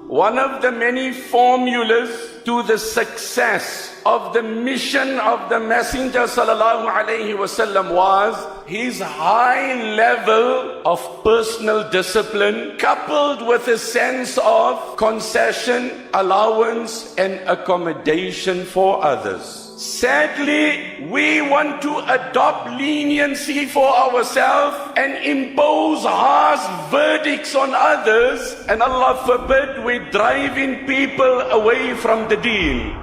One of the many formulas to the success of the mission of the Messenger sallallahu alaihi wasallam was his high level of personal discipline coupled with a sense of concession, allowance and accommodation for others. Sadly, we want to adopt leniency for ourselves and impose harsh verdicts on others, and Allah forbid we driving people away from the deen.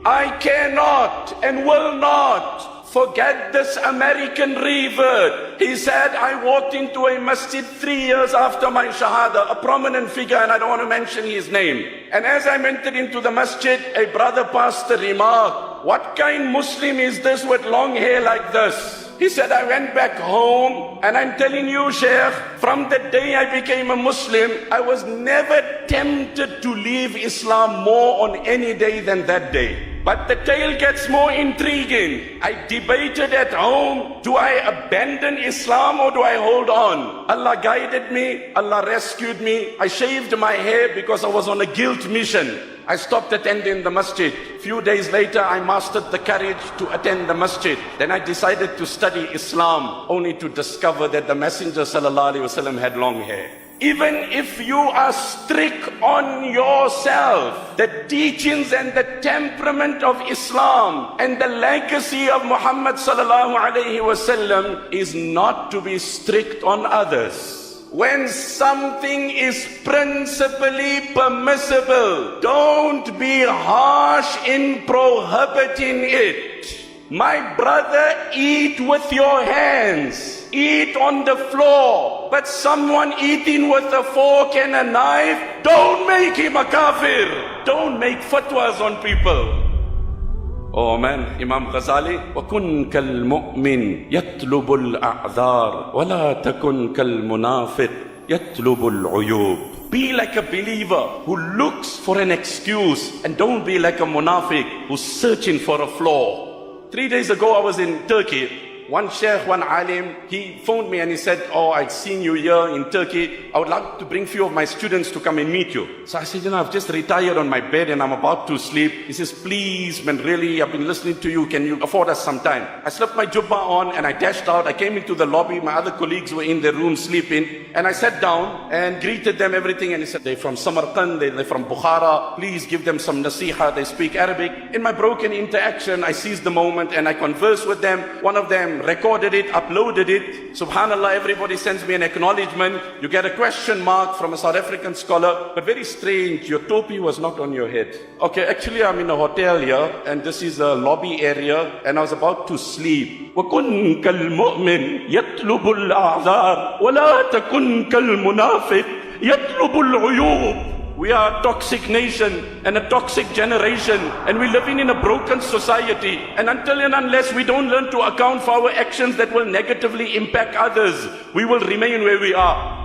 I cannot and will not forget this American revert. He said, I walked into a masjid 3 years after my shahada, a prominent figure, and I don't want to mention his name. And as I entered into the masjid, a brother pastor remarked, what kind Muslim is this with long hair like this? He said, I went back home, and I'm telling you, Sheikh, from the day I became a Muslim, I was never tempted to leave Islam more on any day than that day. But the tale gets more intriguing. I debated at home, do I abandon Islam or do I hold on? Allah guided me, Allah rescued me. I shaved my hair because I was on a guilt mission. I stopped attending the masjid. Few days later, I mastered the courage to attend the masjid. Then I decided to study Islam, only to discover that the Messenger sallallahu alaihi wasallam had long hair. Even if you are strict on yourself, the teachings and the temperament of Islam and the legacy of Muhammad sallallahu alaihi wasallam is not to be strict on others. When something is principally permissible, don't be harsh in prohibiting it. My brother, eat with your hands, eat on the floor, but someone eating with a fork and a knife, don't make him a kafir. Don't make fatwas on people. Oh man, Imam Ghazali, وَكُنْ كَالْمُؤْمِنِ يَطْلُبُ الْأَعْذَارِ وَلَا تَكُنْ كَالْمُنَافِقِ يَطْلُبُ الْعُيُوبِ. Be like a believer who looks for an excuse, and don't be like a munafiq who's searching for a flaw. 3 days ago, I was in Turkey. One sheikh, one alim, he phoned me and he said, oh, I've seen you here in Turkey. I would like to bring few of my students to come and meet you. So I said, I've just retired on my bed and I'm about to sleep. He says, please, man, really, I've been listening to you. Can you afford us some time? I slipped my jubba on and I dashed out. I came into the lobby. My other colleagues were in their room sleeping. And I sat down and greeted them, everything. And he said, they're from Samarkand, they're from Bukhara. Please give them some nasiha. They speak Arabic. In my broken interaction, I seized the moment and I conversed with them. One of them recorded it, uploaded it. Subhanallah, everybody sends me an acknowledgement. You get a question mark from a South African scholar, but very strange, your topi was not on your head. Okay, actually I'm in a hotel here, and this is a lobby area, and I was about to sleep. وَكُنْ كَالْمُؤْمِنِ يَطْلُبُ الْأَعْذَارِ وَلَا تَكُنْ كَالْمُنَافِقِ يَطْلُبُ الْعُيُوبِ. We are a toxic nation and a toxic generation, and we're living in a broken society. And until and unless we don't learn to account for our actions that will negatively impact others, we will remain where we are.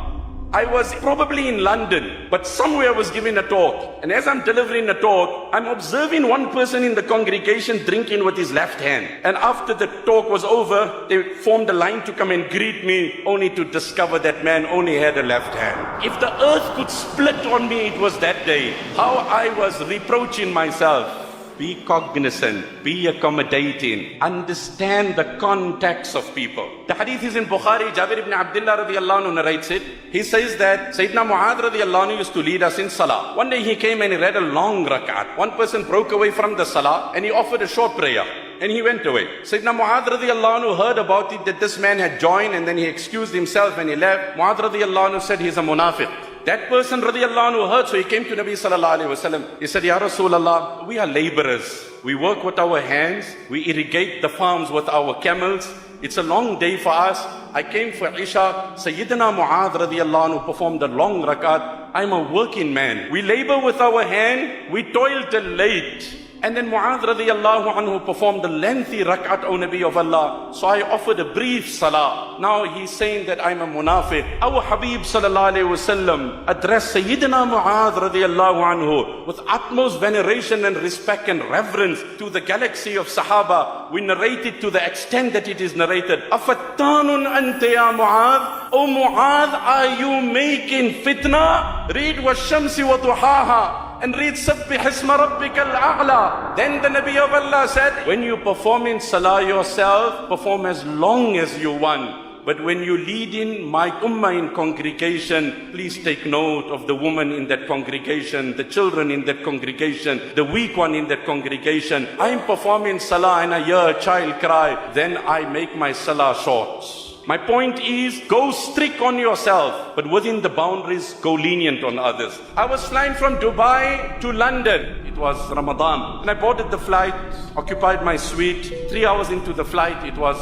I was probably in London, but somewhere I was giving a talk. And as I'm delivering a talk, I'm observing one person in the congregation drinking with his left hand. And after the talk was over, they formed a line to come and greet me, only to discover that man only had a left hand. If the earth could split on me, it was that day. How I was reproaching myself. Be cognizant, be accommodating, understand the context of people. The hadith is in Bukhari. Jabir ibn Abdullah radiallahu anhu narrates it. He says that Sayyidina Mu'adh radiallahu anhu used to lead us in salah. One day he came and he read a long rak'at. One person broke away from the salah and he offered a short prayer. And he went away. Sayyidina Mu'adh radiallahu anhu heard about it, that this man had joined, and then he excused himself and he left. Mu'adh radiallahu anhu said he's a munafiq. That person radiallahu anhu heard, so he came to Nabi sallallahu alaihi wasallam. He said, Ya Rasulullah, we are laborers. We work with our hands. We irrigate the farms with our camels. It's a long day for us. I came for Isha. Sayyidina Mu'adh radiallahu anhu performed a long rakat. I'm a working man. We labor with our hand. We toil till late. And then Mu'adh radiallahu anhu performed a lengthy rak'at, O Nabi of Allah. So I offered a brief salah. Now he's saying that I'm a munafiq. Our Habib sallallahu alayhi wasallam addressed Sayyidina Mu'adh radiallahu anhu with utmost veneration and respect and reverence to the galaxy of Sahaba. We narrate it to the extent that it is narrated. Afattanun anta ya Mu'adh? O Mu'adh, are you making fitna? Read washamsi wa duhaha. And read Sabbih Isma Rabbikal A'la. Then the Nabi of Allah said, when you perform in salah yourself, perform as long as you want. But when you lead in my ummah in congregation, please take note of the woman in that congregation, the children in that congregation, the weak one in that congregation. I'm performing salah and I hear a child cry, then I make my salah short. My point is, go strict on yourself, but within the boundaries, go lenient on others. I was flying from Dubai to London. It was Ramadan. And I boarded the flight, occupied my suite. 3 hours into the flight, it was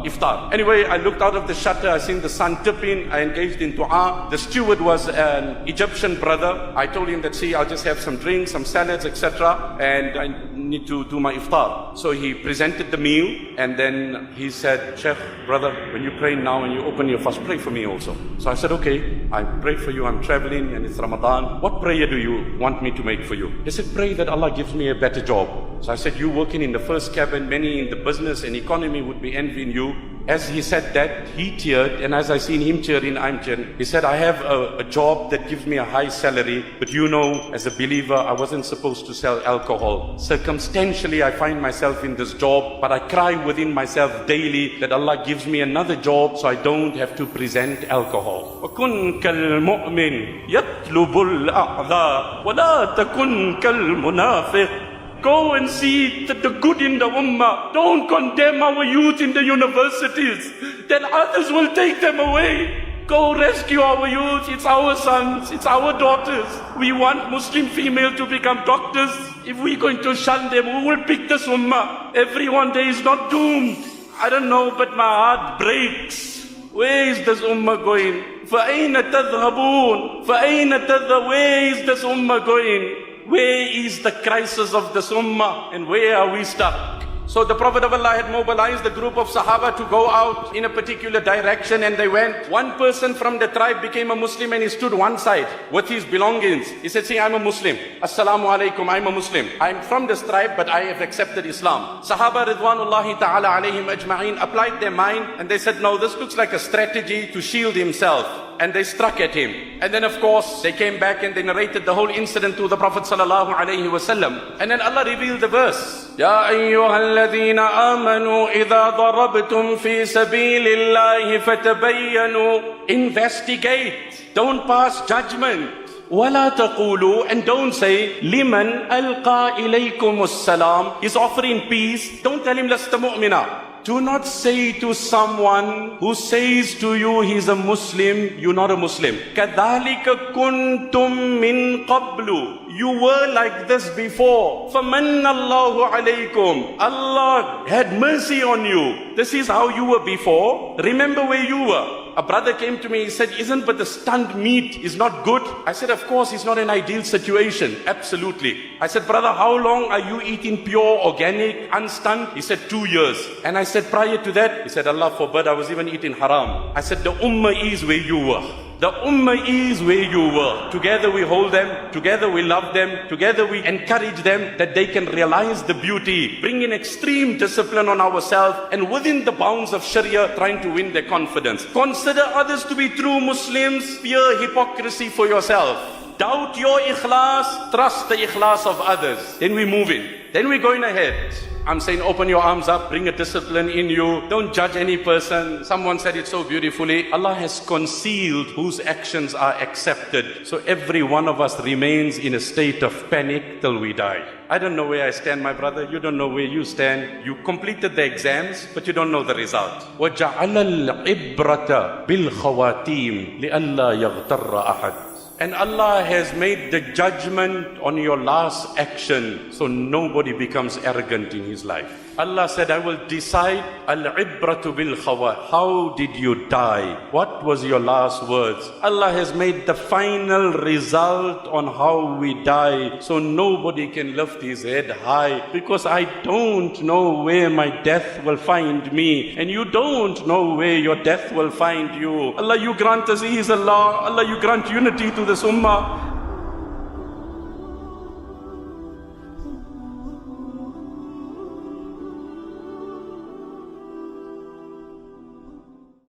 iftar. Anyway, I looked out of the shutter, I seen the sun tipping, I engaged in dua. The steward was an Egyptian brother. I told him that, see, I'll just have some drinks, some salads, etc. And I need to do my iftar. So he presented the meal, and then he said, Sheikh, brother, when you pray now and you open your fast, pray for me also. So I said, okay, I pray for you, I'm traveling and it's Ramadan. What prayer do you want me to make for you? He said, pray that Allah gives me a better job. So I said, you working in the first cabin, many in the business and economy would be envying you. As he said that, he teared, and as I seen him tearing, I'm tearing. He said, I have a job that gives me a high salary, but you know, as a believer, I wasn't supposed to sell alcohol. Circumstantially, I find myself in this job, but I cry within myself daily that Allah gives me another job so I don't have to present alcohol. وَكُنْ كَالْمُؤْمِنِ يَطْلُبُ الْأَعْذَى وَلَا تَكُنْ كَالْمُنَافِقِ. Go and see the good in the ummah. Don't condemn our youth in the universities. Then others will take them away. Go rescue our youth. It's our sons. It's our daughters. We want Muslim female to become doctors. If we're going to shun them, who will pick this ummah? Everyone there is not doomed. I don't know, but my heart breaks. Where is this ummah going? فَأَيْنَ تَذْهَبُونَ فَأَيْنَ تَذْهَبُونَ. Where is this ummah going? Where is the crisis of this ummah and where are we stuck? So the Prophet of Allah had mobilized the group of Sahaba to go out in a particular direction, and they went. One person from the tribe became a Muslim and he stood one side with his belongings. He said, see, I'm a Muslim. Assalamu alaikum, I'm a Muslim. I'm from this tribe, but I have accepted Islam. Sahaba Ridwanullahi ta'ala alayhim ajma'in applied their mind and they said, no, this looks like a strategy to shield himself. And they struck at him. And then of course, they came back and they narrated the whole incident to the Prophet sallallahu alayhi wasallam. And then Allah revealed the verse. Ya ayyuhalladhina amanu idha darabtum fi sabilillahi fatabayyanu. Investigate. Don't pass judgment. وَلَا تَقُولُوا. And don't say, لِمَنْ أَلْقَى إِلَيْكُمُ السَّلَامِ. He's offering peace. Don't tell him, لَسْتَ مُؤْمِنًا. Do not say to someone who says to you he's a Muslim, you're not a Muslim. كَذَلِكَ كُنْتُم مِّن قَبْلُ. You were like this before. فَمَنَّ اللَّهُ عَلَيْكُمْ. Allah had mercy on you. This is how you were before. Remember where you were. A brother came to me, he said, isn't but the stunned meat is not good? I said, of course, it's not an ideal situation. Absolutely. I said, brother, how long are you eating pure, organic, unstunned? He said, 2 years. And I said, prior to that? He said, Allah forbid, I was even eating haram. I said, the ummah is where you were. The ummah is where you were. Together we hold them, together we love them, together we encourage them that they can realize the beauty, bring in extreme discipline on ourselves, and within the bounds of Sharia, trying to win their confidence. Consider others to be true Muslims, fear hypocrisy for yourself. Doubt your ikhlas, trust the ikhlas of others. Then we move in. Then we're going ahead. I'm saying open your arms up, bring a discipline in you. Don't judge any person. Someone said it so beautifully. Allah has concealed whose actions are accepted. So every one of us remains in a state of panic till we die. I don't know where I stand, my brother. You don't know where you stand. You completed the exams, but you don't know the result. وَجَعَلَ الْعِبْرَةَ بِالْخَوَاتِيمِ لِأَلَّا يَغْتَرَّ أَحَدٍ. And Allah has made the judgment on your last action so nobody becomes arrogant in his life. Allah said, I will decide al-ibratu bil khawa. How did you die? What was your last words? Allah has made the final result on how we die. So nobody can lift his head high, because I don't know where my death will find me, and you don't know where your death will find you. Allah, you grant us ease, Allah. Allah, you grant unity to this ummah.